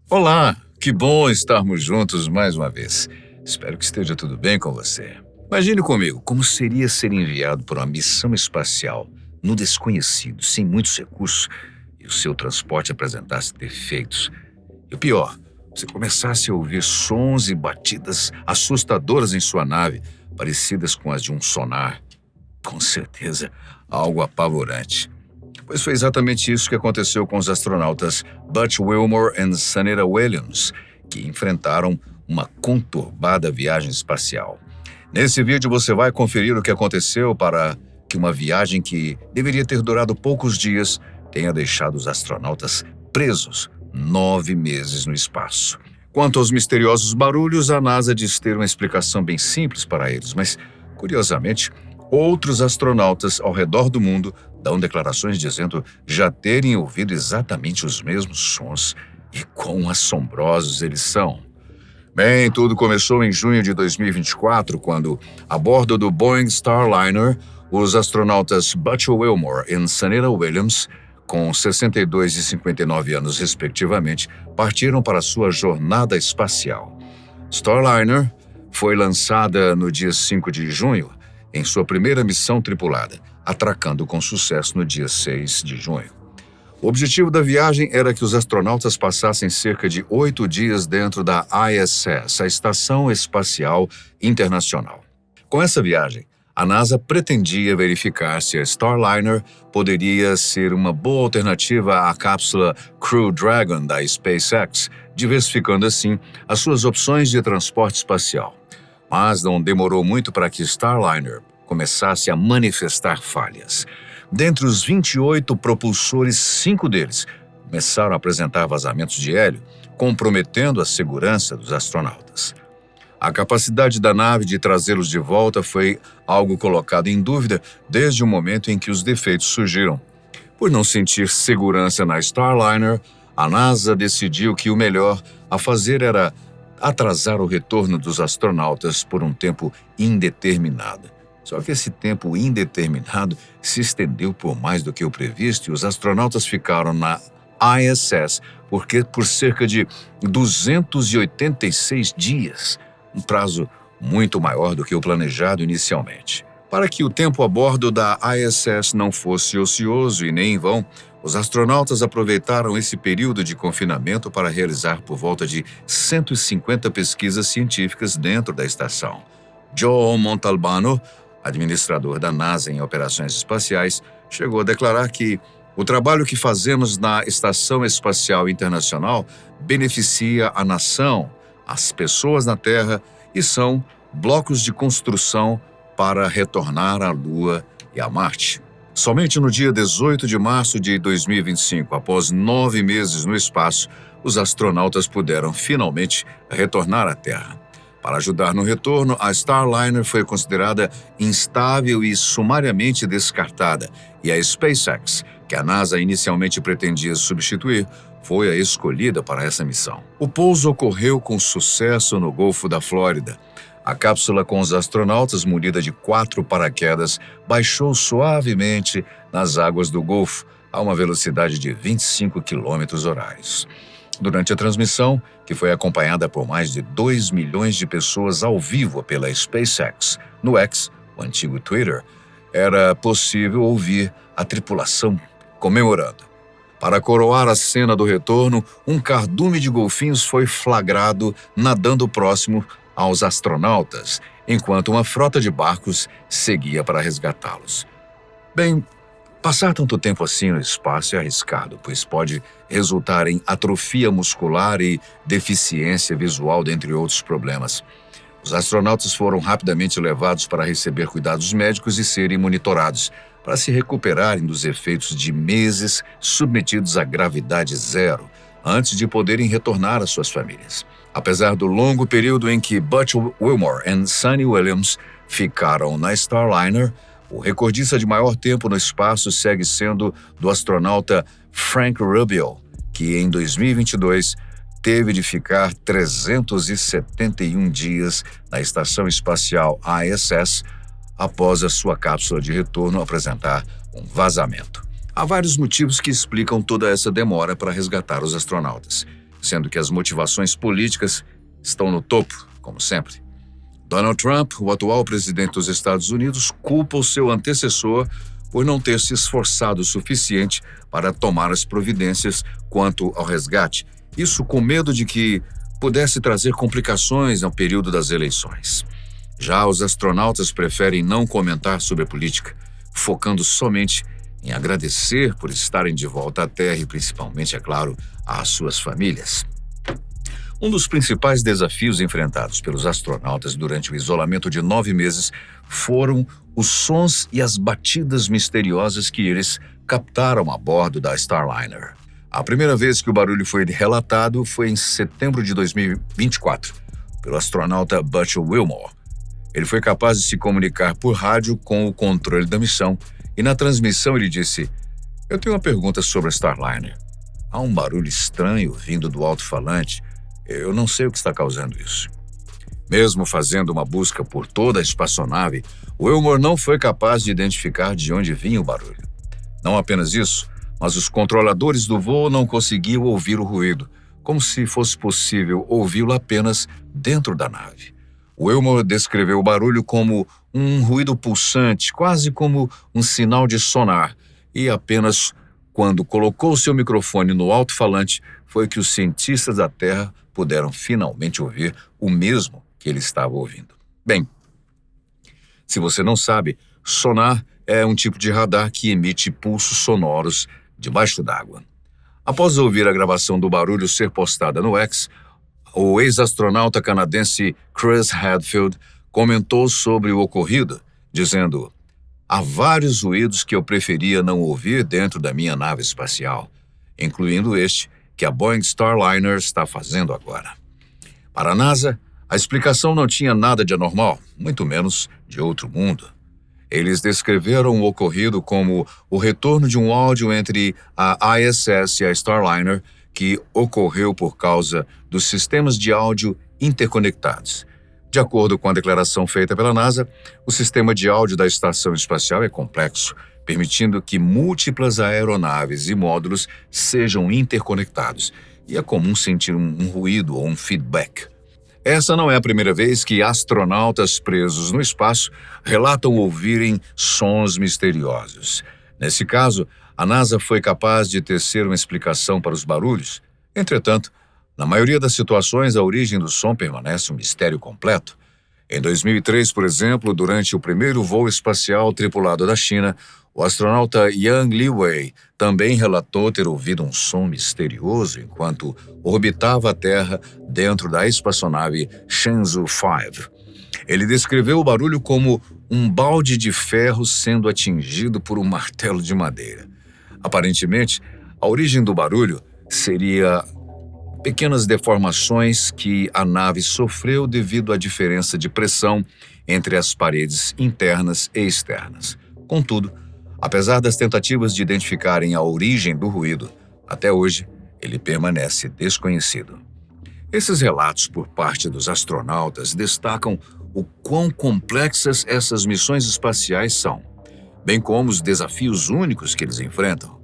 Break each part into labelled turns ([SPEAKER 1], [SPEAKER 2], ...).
[SPEAKER 1] Olá, que bom estarmos juntos mais uma vez. Espero que esteja tudo bem com você. Imagine comigo como seria ser enviado por uma missão espacial no desconhecido, sem muitos recursos, e o seu transporte apresentasse defeitos. E o pior, você começasse a ouvir sons e batidas assustadoras em sua nave, parecidas com as de um sonar. Com certeza, algo apavorante. Pois foi exatamente isso que aconteceu com os astronautas Butch Wilmore e Sunita Williams, que enfrentaram uma conturbada viagem espacial. Nesse vídeo você vai conferir o que aconteceu para que uma viagem que deveria ter durado poucos dias tenha deixado os astronautas presos 9 meses no espaço. Quanto aos misteriosos barulhos, a NASA diz ter uma explicação bem simples para eles, mas, curiosamente, outros astronautas ao redor do mundo dão declarações dizendo já terem ouvido exatamente os mesmos sons e quão assombrosos eles são. Bem, tudo começou em junho de 2024, quando, a bordo do Boeing Starliner, os astronautas Butch Wilmore e Sunita Williams, com 62 e 59 anos respectivamente, partiram para sua jornada espacial. Starliner foi lançada no dia 5 de junho, em sua primeira missão tripulada, atracando com sucesso no dia 6 de junho. O objetivo da viagem era que os astronautas passassem cerca de 8 dias dentro da ISS, a Estação Espacial Internacional. Com essa viagem, a NASA pretendia verificar se a Starliner poderia ser uma boa alternativa à cápsula Crew Dragon da SpaceX, diversificando assim as suas opções de transporte espacial. Mas não demorou muito para que Starliner começasse a manifestar falhas. Dentre os 28 propulsores, 5 deles começaram a apresentar vazamentos de hélio, comprometendo a segurança dos astronautas. A capacidade da nave de trazê-los de volta foi algo colocado em dúvida desde o momento em que os defeitos surgiram. Por não sentir segurança na Starliner, a NASA decidiu que o melhor a fazer era atrasar o retorno dos astronautas por um tempo indeterminado. Só que esse tempo indeterminado se estendeu por mais do que o previsto e os astronautas ficaram na ISS por cerca de 286 dias, um prazo muito maior do que o planejado inicialmente. Para que o tempo a bordo da ISS não fosse ocioso e nem em vão, os astronautas aproveitaram esse período de confinamento para realizar por volta de 150 pesquisas científicas dentro da estação. Joe Montalbano, administrador da NASA em operações espaciais, chegou a declarar que o trabalho que fazemos na Estação Espacial Internacional beneficia a nação, as pessoas na Terra e são blocos de construção para retornar à Lua e a Marte. Somente no dia 18 de março de 2025, após 9 meses no espaço, os astronautas puderam finalmente retornar à Terra. Para ajudar no retorno, a Starliner foi considerada instável e sumariamente descartada, e a SpaceX, que a NASA inicialmente pretendia substituir, foi a escolhida para essa missão. O pouso ocorreu com sucesso no Golfo da Flórida. A cápsula com os astronautas, munida de 4 paraquedas, baixou suavemente nas águas do Golfo a uma velocidade de 25 km/h. Durante a transmissão, que foi acompanhada por mais de 2 milhões de pessoas ao vivo pela SpaceX, no X, o antigo Twitter, era possível ouvir a tripulação comemorando. Para coroar a cena do retorno, um cardume de golfinhos foi flagrado nadando próximo aos astronautas, enquanto uma frota de barcos seguia para resgatá-los. Bem, passar tanto tempo assim no espaço é arriscado, pois pode resultar em atrofia muscular e deficiência visual, dentre outros problemas. Os astronautas foram rapidamente levados para receber cuidados médicos e serem monitorados, para se recuperarem dos efeitos de meses submetidos à gravidade zero, antes de poderem retornar às suas famílias. Apesar do longo período em que Butch Wilmore e Sunny Williams ficaram na Starliner, o recordista de maior tempo no espaço segue sendo do astronauta Frank Rubio, que em 2022 teve de ficar 371 dias na Estação Espacial ISS após a sua cápsula de retorno apresentar um vazamento. Há vários motivos que explicam toda essa demora para resgatar os astronautas. sendo que as motivações políticas estão no topo, como sempre. Donald Trump, o atual presidente dos Estados Unidos, culpa o seu antecessor por não ter se esforçado o suficiente para tomar as providências quanto ao resgate. Isso com medo de que pudesse trazer complicações no período das eleições. Já os astronautas preferem não comentar sobre a política, focando somente em agradecer por estarem de volta à Terra e principalmente, é claro, às suas famílias. Um dos principais desafios enfrentados pelos astronautas durante o isolamento de 9 meses foram os sons e as batidas misteriosas que eles captaram a bordo da Starliner. A primeira vez que o barulho foi relatado foi em setembro de 2024, pelo astronauta Butch Wilmore. Ele foi capaz de se comunicar por rádio com o controle da missão e na transmissão ele disse: "Eu tenho uma pergunta sobre a Starliner. Há um barulho estranho vindo do alto-falante. Eu não sei o que está causando isso." Mesmo fazendo uma busca por toda a espaçonave, Wilmore não foi capaz de identificar de onde vinha o barulho. Não apenas isso, mas os controladores do voo não conseguiam ouvir o ruído, como se fosse possível ouvi-lo apenas dentro da nave. Wilmore descreveu o barulho como um ruído pulsante, quase como um sinal de sonar, e apenas quando colocou seu microfone no alto-falante foi que os cientistas da Terra puderam finalmente ouvir o mesmo que ele estava ouvindo. Bem, se você não sabe, sonar é um tipo de radar que emite pulsos sonoros debaixo d'água. Após ouvir a gravação do barulho ser postada no X, o ex-astronauta canadense Chris Hadfield comentou sobre o ocorrido, dizendo: "Há vários ruídos que eu preferia não ouvir dentro da minha nave espacial, incluindo este que a Boeing Starliner está fazendo agora." Para a NASA, a explicação não tinha nada de anormal, muito menos de outro mundo. Eles descreveram o ocorrido como o retorno de um áudio entre a ISS e a Starliner que ocorreu por causa dos sistemas de áudio interconectados. De acordo com a declaração feita pela NASA, o sistema de áudio da estação espacial é complexo, permitindo que múltiplas aeronaves e módulos sejam interconectados, e é comum sentir um ruído ou um feedback. Essa não é a primeira vez que astronautas presos no espaço relatam ouvirem sons misteriosos. Nesse caso, a NASA foi capaz de tecer uma explicação para os barulhos. Entretanto, na maioria das situações, a origem do som permanece um mistério completo. Em 2003, por exemplo, durante o primeiro voo espacial tripulado da China, o astronauta Yang Liwei também relatou ter ouvido um som misterioso enquanto orbitava a Terra dentro da espaçonave Shenzhou 5. Ele descreveu o barulho como um balde de ferro sendo atingido por um martelo de madeira. Aparentemente, a origem do barulho seria pequenas deformações que a nave sofreu devido à diferença de pressão entre as paredes internas e externas. Contudo, apesar das tentativas de identificarem a origem do ruído, até hoje ele permanece desconhecido. Esses relatos por parte dos astronautas destacam o quão complexas essas missões espaciais são, bem como os desafios únicos que eles enfrentam.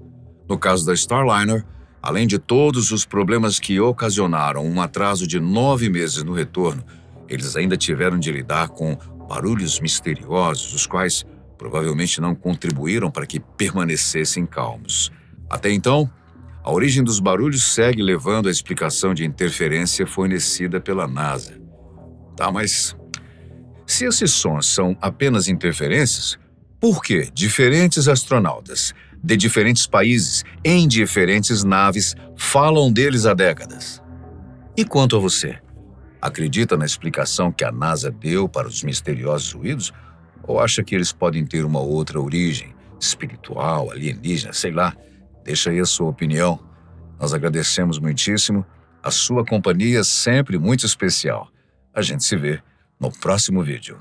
[SPEAKER 1] No caso da Starliner, além de todos os problemas que ocasionaram um atraso de 9 meses no retorno, eles ainda tiveram de lidar com barulhos misteriosos, os quais provavelmente não contribuíram para que permanecessem calmos. Até então, a origem dos barulhos segue levando a explicação de interferência fornecida pela NASA. Mas se esses sons são apenas interferências, por que diferentes astronautas de diferentes países, em diferentes naves, falam deles há décadas? E quanto a você? Acredita na explicação que a NASA deu para os misteriosos ruídos? Ou acha que eles podem ter uma outra origem, espiritual, alienígena, sei lá? Deixa aí a sua opinião. Nós agradecemos muitíssimo. A sua companhia é sempre muito especial. A gente se vê no próximo vídeo.